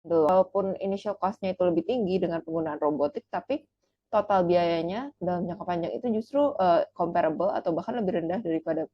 Walaupun initial cost-nya itu lebih tinggi dengan penggunaan robotik, tapi total biayanya dalam jangka panjang itu justru comparable atau bahkan lebih rendah daripada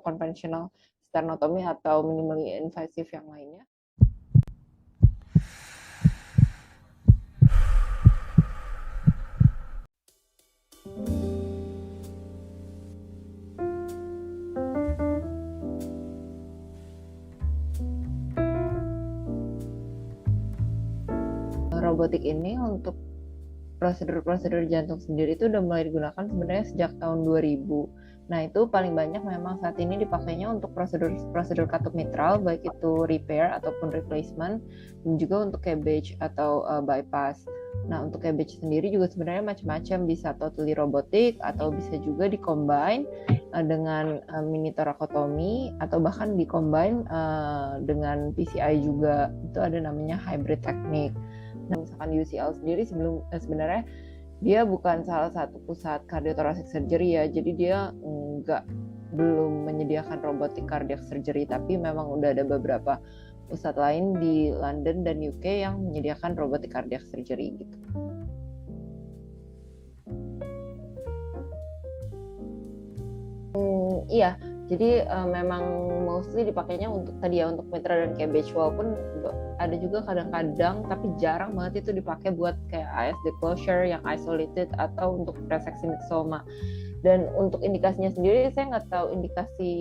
konvensional sternotomy atau minimally invasive yang lainnya. Robotik ini untuk prosedur-prosedur jantung sendiri itu udah mulai digunakan sebenarnya sejak tahun 2000. Nah, itu paling banyak memang saat ini dipakainya untuk prosedur katup mitral, baik itu repair ataupun replacement, dan juga untuk CABG atau bypass. Nah, untuk CABG sendiri juga sebenarnya macam-macam, bisa totally robotik atau bisa juga dikombine dengan mini thoracotomy atau bahkan dikombine dengan PCI juga. Itu ada namanya hybrid technique. Nah, misalkan UCL sendiri sebenarnya dia bukan salah satu pusat cardiothoracic surgery ya, jadi dia belum menyediakan robotic cardiac surgery, tapi memang udah ada beberapa pusat lain di London dan UK yang menyediakan robotic cardiac surgery gitu. Iya, jadi memang mostly dipakainya untuk tadi ya, untuk mitra dan CABG, walaupun ada juga kadang-kadang tapi jarang banget itu dipakai buat kayak ASD closure yang isolated atau untuk reseksi myxoma. Dan untuk indikasinya sendiri saya nggak tahu indikasi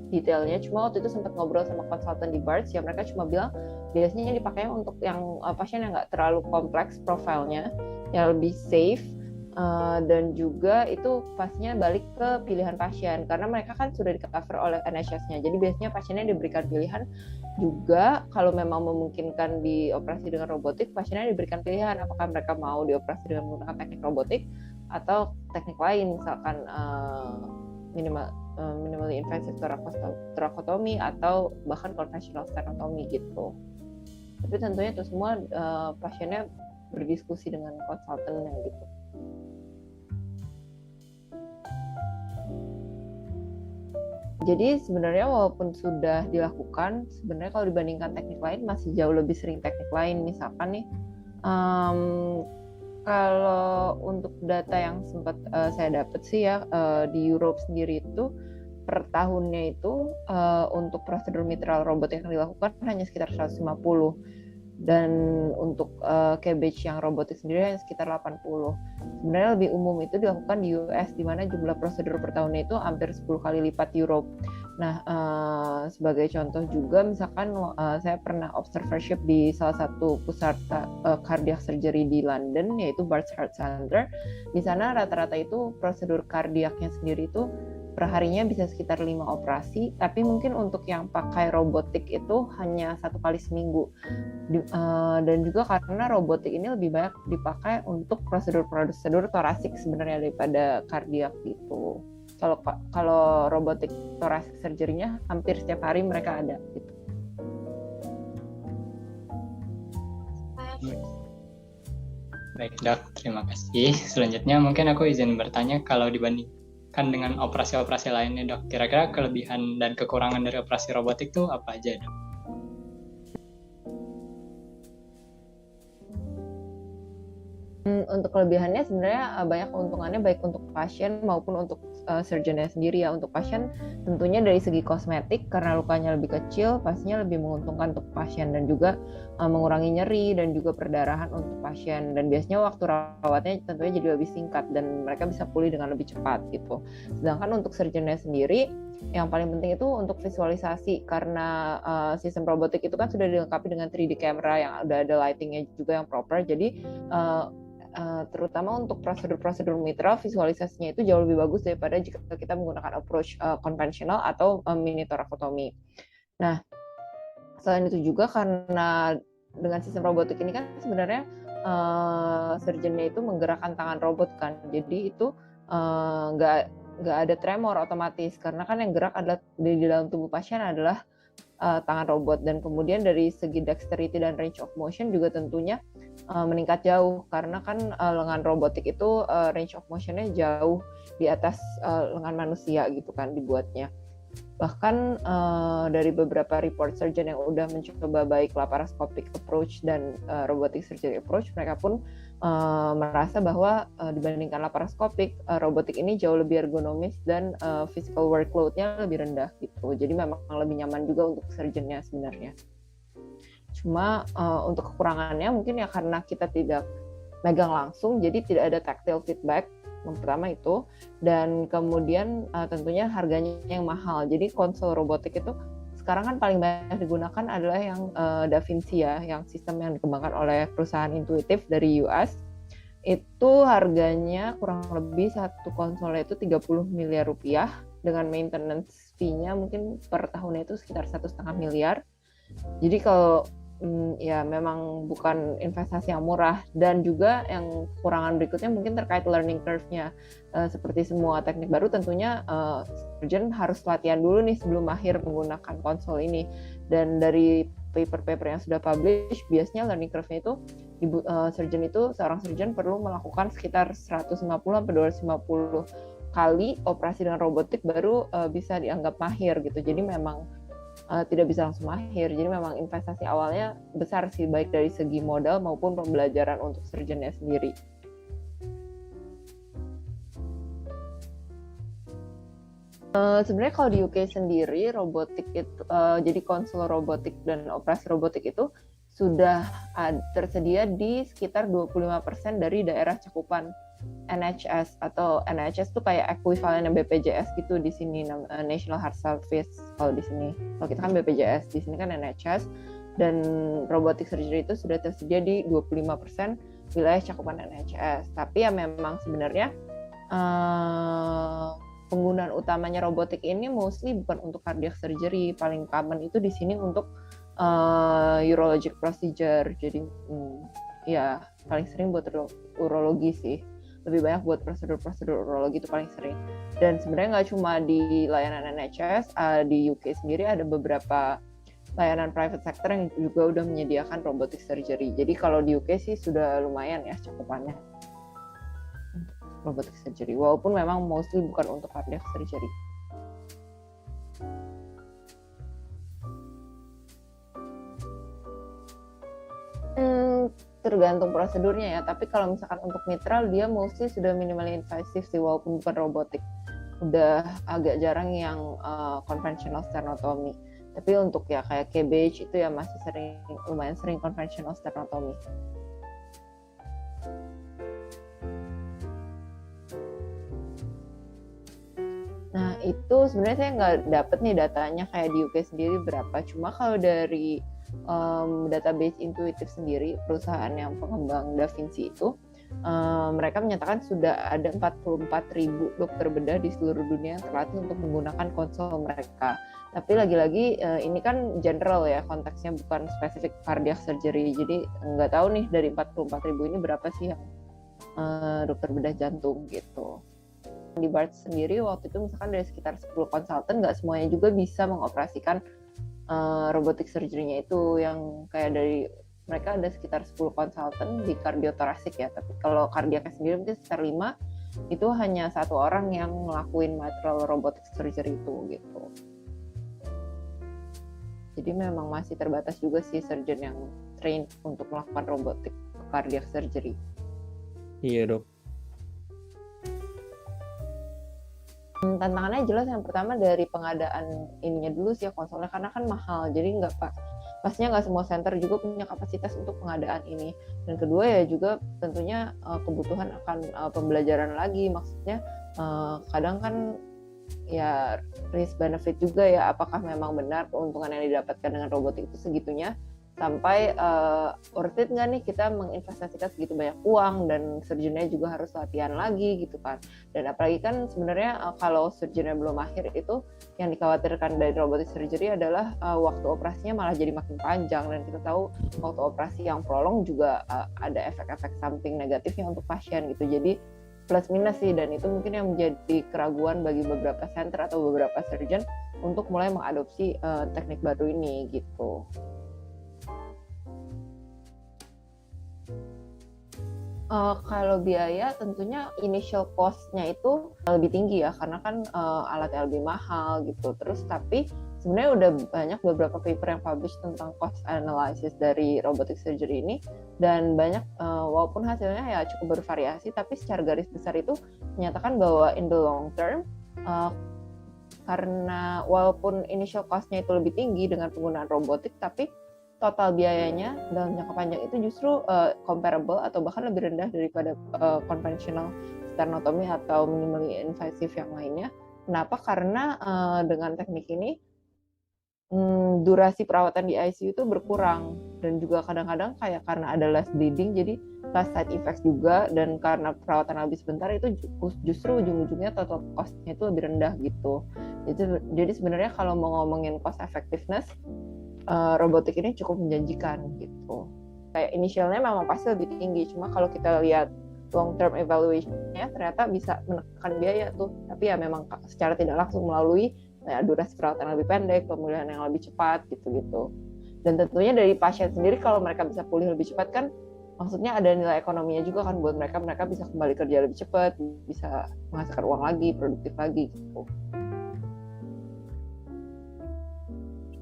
detailnya, cuma waktu itu sempat ngobrol sama konsultan di Barts ya, mereka cuma bilang biasanya dipakai untuk yang pasien yang nggak terlalu kompleks profilnya, yang lebih safe. Dan juga itu pastinya balik ke pilihan pasien karena mereka kan sudah di-cover oleh NHS-nya. Jadi biasanya pasiennya diberikan pilihan juga, kalau memang memungkinkan dioperasi dengan robotik, pasiennya diberikan pilihan apakah mereka mau dioperasi dengan menggunakan teknik robotik atau teknik lain, misalkan minimally invasive thoracotomy atau bahkan conventional sternotomy gitu. Tapi tentunya itu semua pasiennya berdiskusi dengan konsultannya gitu. Jadi sebenarnya walaupun sudah dilakukan, sebenarnya kalau dibandingkan teknik lain masih jauh lebih sering teknik lain. Misalkan nih, kalau untuk data yang sempat saya dapat sih ya, di Europe sendiri itu per tahunnya itu untuk prosedur mitral robot yang dilakukan hanya sekitar 150. Dan untuk CABG yang robotik sendiri hanya sekitar 80. Sebenarnya lebih umum itu dilakukan di US, di mana jumlah prosedur per tahunnya itu hampir 10 kali lipat Europe. Nah, sebagai contoh juga, misalkan saya pernah observership di salah satu pusat cardiac surgery di London, yaitu Barts Heart Center. Di sana rata-rata itu prosedur kardiaknya sendiri itu perharinya bisa sekitar 5 operasi, tapi mungkin untuk yang pakai robotik itu hanya 1 kali seminggu. Dan juga karena robotik ini lebih banyak dipakai untuk prosedur-prosedur torasik sebenarnya daripada kardiak gitu. Kalau robotik torasik surgery-nya hampir setiap hari mereka ada gitu. Baik dok, terima kasih. Selanjutnya mungkin aku izin bertanya, kalau dibandingkan dengan operasi-operasi lainnya dok, kira-kira kelebihan dan kekurangan dari operasi robotik itu apa aja dok? Untuk kelebihannya sebenarnya banyak keuntungannya, baik untuk pasien maupun untuk surgeonnya sendiri ya. Untuk pasien tentunya dari segi kosmetik, karena lukanya lebih kecil, pastinya lebih menguntungkan untuk pasien, dan juga mengurangi nyeri dan juga perdarahan untuk pasien. Dan biasanya waktu rawatnya tentunya jadi lebih singkat dan mereka bisa pulih dengan lebih cepat gitu. Sedangkan untuk surgeonnya sendiri, yang paling penting itu untuk visualisasi, karena sistem robotik itu kan sudah dilengkapi dengan 3D camera yang udah ada lightingnya juga yang proper. Jadi terutama untuk prosedur-prosedur mitral, visualisasinya itu jauh lebih bagus daripada jika kita menggunakan approach konvensional atau mini thoracotomy. Nah, selain itu juga karena dengan sistem robotik ini kan sebenarnya surgeonnya itu menggerakkan tangan robot kan, jadi itu nggak ada tremor otomatis, karena kan yang gerak adalah di dalam tubuh pasien adalah tangan robot. Dan kemudian dari segi dexterity dan range of motion juga tentunya meningkat jauh, karena kan lengan robotik itu range of motionnya jauh di atas lengan manusia gitu kan dibuatnya. Bahkan dari beberapa report surgeon yang udah mencoba baik laparoscopic approach dan robotic surgery approach, mereka pun merasa bahwa dibandingkan laparoscopic, robotik ini jauh lebih ergonomis dan physical workload-nya lebih rendah gitu. Jadi memang lebih nyaman juga untuk surgeon-nya sebenarnya. Cuma untuk kekurangannya mungkin ya karena kita tidak megang langsung, jadi tidak ada tactile feedback. Yang pertama itu, dan kemudian tentunya harganya yang mahal. Jadi konsol robotik itu sekarang kan paling banyak digunakan adalah yang Da Vinci ya, yang sistem yang dikembangkan oleh perusahaan Intuitive dari US. Itu harganya kurang lebih satu konsolnya itu 30 miliar rupiah dengan maintenance fee-nya mungkin per tahunnya itu sekitar 1,5 miliar. Jadi kalau ya memang bukan investasi yang murah. Dan juga yang kekurangan berikutnya mungkin terkait learning curve-nya. Seperti semua teknik baru tentunya surgeon harus latihan dulu nih sebelum mahir menggunakan konsol ini. Dan dari paper-paper yang sudah publish, biasanya learning curve-nya itu seorang surgeon perlu melakukan sekitar 150-250 kali operasi dengan robotik baru bisa dianggap mahir gitu. Jadi memang tidak bisa langsung mahir. Jadi memang investasi awalnya besar sih, baik dari segi modal maupun pembelajaran untuk surgeonnya sendiri. Sebenarnya kalau di UK sendiri robotik itu jadi konsol robotik dan operasi robotik itu sudah tersedia di sekitar 25% dari daerah cakupan NHS, atau NHS itu kayak ekuivalennya BPJS gitu di sini, National Health Service kalau di sini. Kalau kita kan BPJS, di sini kan NHS, dan robotic surgery itu sudah tersedia di 25% wilayah cakupan NHS. Tapi ya memang sebenarnya penggunaan utamanya robotik ini mostly bukan untuk cardiac surgery. Paling common itu di sini untuk urologic procedure. Jadi ya paling sering buat urologi sih. Lebih banyak buat prosedur-prosedur urologi itu paling sering. Dan sebenarnya nggak cuma di layanan NHS, di UK sendiri ada beberapa layanan private sector yang juga udah menyediakan robotic surgery. Jadi kalau di UK sih sudah lumayan ya cakupannya robotic surgery, walaupun memang mostly bukan untuk cardiac surgery. Tergantung prosedurnya ya, tapi kalau misalkan untuk mitral dia mostly sudah minimally invasive sih, walaupun bukan robotik. Udah agak jarang yang conventional sternotomy. Tapi untuk ya kayak KBH itu ya masih lumayan sering conventional sternotomy. Nah itu sebenarnya saya nggak dapet nih datanya kayak di UK sendiri berapa. Cuma kalau dari database Intuitive sendiri, perusahaan yang pengembang Da Vinci itu, mereka menyatakan sudah ada 44.000 dokter bedah di seluruh dunia yang terlatih untuk menggunakan konsol mereka. Tapi lagi-lagi ini kan general ya, konteksnya bukan spesifik cardiac surgery. Jadi nggak tahu nih dari 44.000 ini berapa sih yang dokter bedah jantung gitu. Di Barts sendiri waktu itu misalkan dari sekitar 10 konsultan, nggak semuanya juga bisa mengoperasikan robotic surgery-nya itu. Yang kayak dari mereka ada sekitar 10 konsultan di kardiotorasik ya, tapi kalau kardiaknya sendiri mungkin sekitar 5, itu hanya 1 orang yang ngelakuin mitral robotic surgery itu gitu. Jadi memang masih terbatas juga sih surgeon yang train untuk melakukan robotic cardiac surgery. Iya dok. Tantangannya jelas yang pertama dari pengadaan ininya dulu sih ya, konsolnya, karena kan mahal, jadi pastinya nggak semua center juga punya kapasitas untuk pengadaan ini. Dan kedua ya juga tentunya kebutuhan akan pembelajaran lagi, maksudnya kadang kan ya risk benefit juga ya, apakah memang benar keuntungan yang didapatkan dengan robotik itu segitunya, sampai worth it nggak nih kita menginvestasikan segitu banyak uang, dan surgeonnya juga harus latihan lagi gitu kan. Dan apalagi kan sebenarnya kalau surgeonnya belum akhir itu, yang dikhawatirkan dari robotic surgery adalah waktu operasinya malah jadi makin panjang, dan kita tahu waktu operasi yang prolong juga ada efek-efek samping negatifnya untuk pasien gitu. Jadi plus minus sih, dan itu mungkin yang menjadi keraguan bagi beberapa center atau beberapa surgeon untuk mulai mengadopsi teknik baru ini gitu. Kalau biaya tentunya initial cost-nya itu lebih tinggi ya, karena kan alatnya lebih mahal gitu. Terus tapi sebenarnya udah banyak beberapa paper yang publish tentang cost analysis dari robotic surgery ini, dan banyak walaupun hasilnya ya cukup bervariasi, tapi secara garis besar itu menyatakan bahwa in the long term karena walaupun initial cost-nya itu lebih tinggi dengan penggunaan robotik, tapi total biayanya dalam jangka panjang itu justru comparable atau bahkan lebih rendah daripada konvensional sternotomy atau minimally invasive yang lainnya. Kenapa? Karena dengan teknik ini durasi perawatan di ICU itu berkurang, dan juga kadang-kadang kayak karena ada less bleeding jadi less side effects juga, dan karena perawatan lebih sebentar itu justru ujung-ujungnya total cost-nya itu lebih rendah gitu. Jadi sebenarnya kalau mau ngomongin cost effectiveness, robotik ini cukup menjanjikan gitu. Kayak inisialnya memang pasti lebih tinggi, cuma kalau kita lihat long term evaluation-nya ternyata bisa menekan biaya tuh, tapi ya memang secara tidak langsung melalui durasi perawatan yang lebih pendek, pemulihan yang lebih cepat gitu-gitu. Dan tentunya dari pasien sendiri kalau mereka bisa pulih lebih cepat kan, maksudnya ada nilai ekonominya juga kan buat mereka bisa kembali kerja lebih cepat, bisa menghasilkan uang lagi, produktif lagi gitu.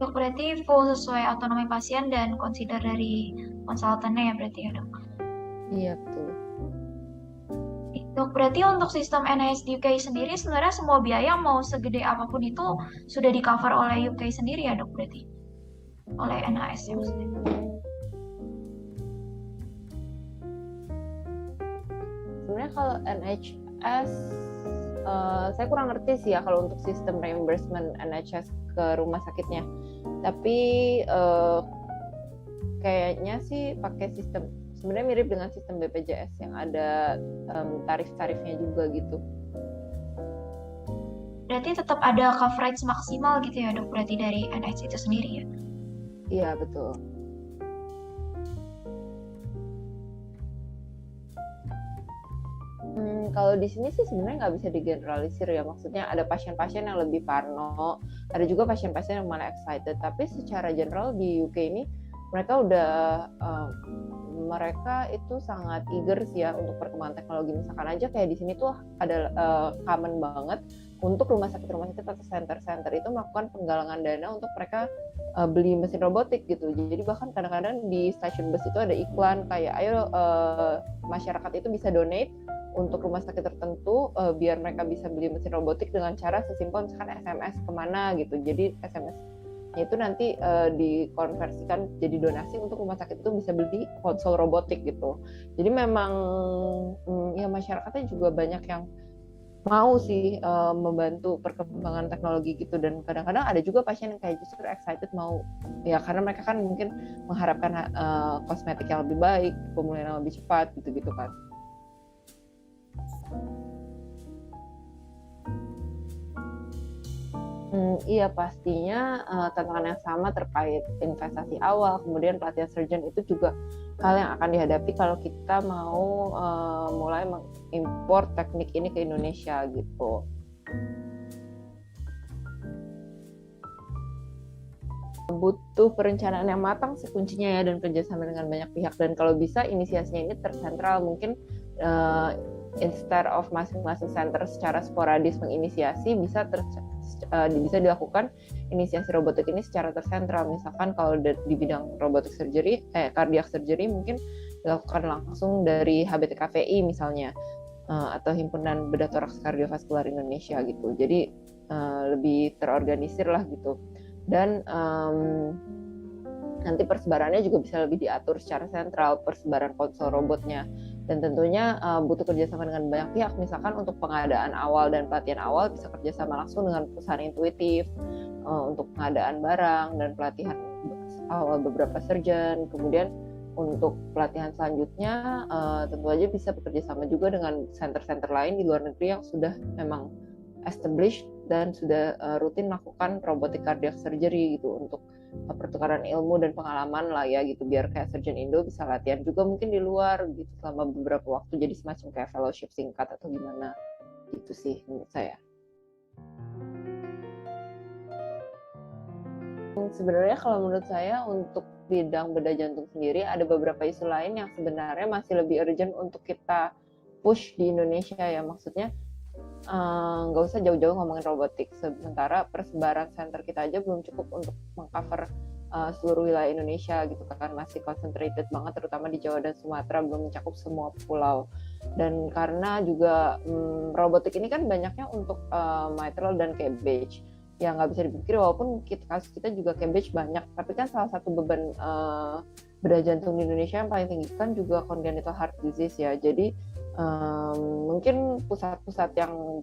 Dok, berarti full sesuai otonomi pasien dan consider dari konsultannya ya berarti ya dok? Iya betul. Dok, berarti untuk sistem NHS di UK sendiri sebenarnya semua biaya mau segede apapun itu sudah di cover oleh UK sendiri ya dok berarti? Oleh NHS ya maksudnya? Sebenarnya kalau NHS saya kurang ngerti sih ya kalau untuk sistem reimbursement NHS ke rumah sakitnya, tapi kayaknya sih pakai sistem sebenarnya mirip dengan sistem BPJS yang ada tarif-tarifnya juga gitu. Berarti tetap ada coverage maksimal gitu ya dok berarti dari NHS itu sendiri ya? Iya betul. Kalau di sini sih sebenarnya nggak bisa digeneralisir ya, maksudnya ada pasien-pasien yang lebih parno, ada juga pasien-pasien yang malah excited, tapi secara general di UK ini mereka itu sangat eager sih ya untuk perkembangan teknologi. Misalkan aja kayak di sini tuh ada common banget untuk rumah sakit atau center-center itu melakukan penggalangan dana untuk mereka beli mesin robotik gitu. Jadi bahkan kadang-kadang di stasiun bus itu ada iklan kayak ayo masyarakat itu bisa donate untuk rumah sakit tertentu biar mereka bisa beli mesin robotik dengan cara sesimpel misalkan SMS kemana gitu. Jadi SMS-nya itu nanti dikonversikan jadi donasi untuk rumah sakit itu bisa beli konsol robotik gitu. Jadi memang ya masyarakatnya juga banyak yang mau sih membantu perkembangan teknologi gitu, dan kadang-kadang ada juga pasien yang kayak justru excited mau ya karena mereka kan mungkin mengharapkan kosmetik yang lebih baik, pemulihan yang lebih cepat gitu-gitu kan. Iya pastinya tantangan yang sama terkait investasi awal, kemudian pelatihan surgeon itu juga hal yang akan dihadapi kalau kita mau mulai mengimpor teknik ini ke Indonesia gitu. Butuh perencanaan yang matang sih kuncinya ya, dan kerjasama dengan banyak pihak, dan kalau bisa inisiasinya ini tersentral, mungkin instead of masing-masing center secara sporadis menginisiasi, bisa dilakukan inisiasi robotik ini secara tersentral. Misalkan kalau di bidang robotic surgery, cardiac surgery mungkin dilakukan langsung dari HBTKVI misalnya, atau Himpunan Bedah Toraks Kardiovaskular Indonesia gitu. Jadi lebih terorganisir lah gitu. Dan nanti persebarannya juga bisa lebih diatur secara sentral, persebaran konsol robotnya. Dan tentunya butuh kerjasama dengan banyak pihak, misalkan untuk pengadaan awal dan pelatihan awal bisa kerjasama langsung dengan perusahaan intuitif untuk pengadaan barang dan pelatihan awal beberapa surgeon. Kemudian untuk pelatihan selanjutnya tentu aja bisa bekerjasama juga dengan center-center lain di luar negeri yang sudah memang established dan sudah rutin melakukan robotic cardiac surgery gitu, untuk pertukaran ilmu dan pengalaman lah ya gitu, biar kayak surgeon Indo bisa latihan juga mungkin di luar gitu selama beberapa waktu, jadi semacam kayak fellowship singkat atau gimana gitu sih menurut saya. Sebenarnya kalau menurut saya untuk bidang bedah jantung sendiri, ada beberapa isu lain yang sebenarnya masih lebih urgent untuk kita push di Indonesia ya. Maksudnya nggak usah jauh-jauh ngomongin robotik, sementara persebaran center kita aja belum cukup untuk mengcover seluruh wilayah Indonesia gitu kan, masih concentrated banget terutama di Jawa dan Sumatera, belum mencakup semua pulau. Dan karena juga robotik ini kan banyaknya untuk mitral dan CABG, ya nggak bisa dipikir walaupun kasus kita juga CABG banyak, tapi kan salah satu beban bedah jantung di Indonesia yang paling tinggi kan juga congenital heart disease ya. Jadi mungkin pusat-pusat yang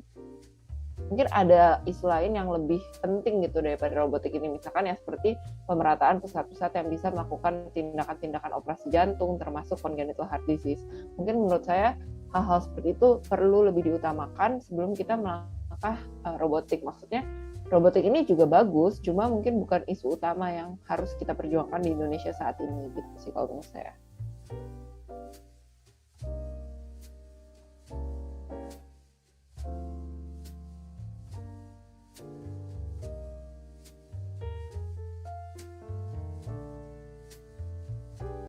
mungkin ada isu lain yang lebih penting gitu daripada robotik ini, misalkan ya seperti pemerataan pusat-pusat yang bisa melakukan tindakan-tindakan operasi jantung termasuk congenital heart disease. Mungkin menurut saya hal-hal seperti itu perlu lebih diutamakan sebelum kita melangkah robotik. Maksudnya robotik ini juga bagus, cuma mungkin bukan isu utama yang harus kita perjuangkan di Indonesia saat ini gitu sih kalau menurut saya.